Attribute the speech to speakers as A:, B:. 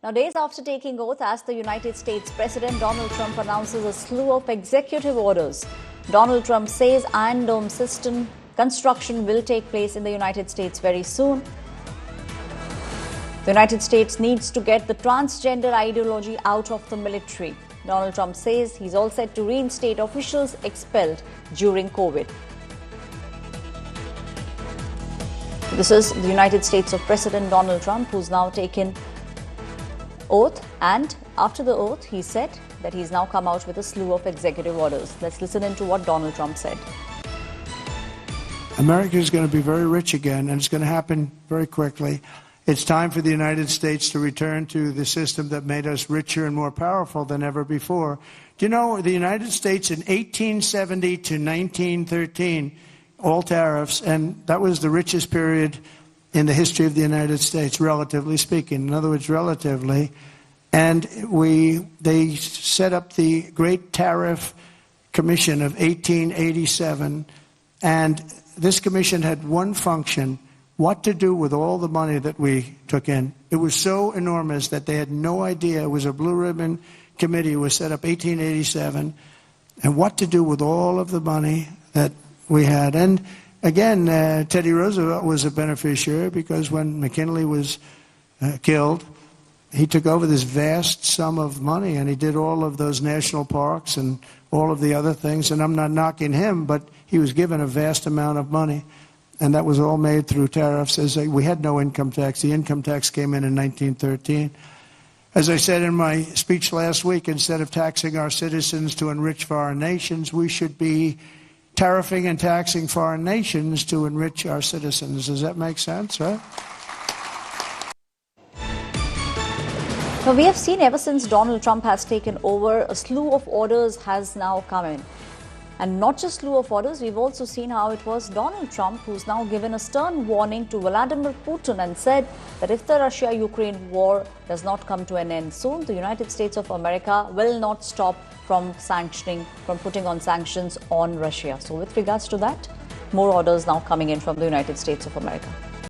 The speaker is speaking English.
A: Now, days after taking oath as the United States President, Donald Trump announces a slew of executive orders. Donald Trump says Iron Dome system construction will take place in the United States very soon. The United States needs to get the transgender ideology out of the military. Donald Trump says he's all set to reinstate officials expelled during COVID. This is the United States of President Donald Trump, who's now taken oath, and after the oath he said that he's now come out with a slew of executive orders. Let's listen into what Donald Trump said.
B: America is going to be very rich again, and it's going to happen very quickly. It's time for the United States to return to the system that made us richer and more powerful than ever before. Do you know the United States in 1870 to 1913, all tariffs, and that was the richest period in the history of the United States, relatively speaking. In other words, relatively. And they set up the Great Tariff Commission of 1887, and this commission had one function: what to do with all the money that we took in. It was so enormous that they had no idea. It was a blue ribbon committee. It was set up 1887, and what to do with all of the money that we had. And again, Teddy Roosevelt was a beneficiary, because when McKinley was killed, he took over this vast sum of money, and he did all of those national parks and all of the other things. And I'm not knocking him, but he was given a vast amount of money, and that was all made through tariffs. We had no income tax. The income tax came in 1913. As I said in my speech last week, instead of taxing our citizens to enrich foreign nations, we should be tariffing and taxing foreign nations to enrich our citizens. Does that make sense, right?
A: Now, we have seen ever since Donald Trump has taken over, a slew of orders has now come in. And not just slew of orders, we've also seen how it was Donald Trump who's now given a stern warning to Vladimir Putin and said that if the Russia-Ukraine war does not come to an end soon, the United States of America will not stop from putting on sanctions on Russia. So with regards to that, more orders now coming in from the United States of America.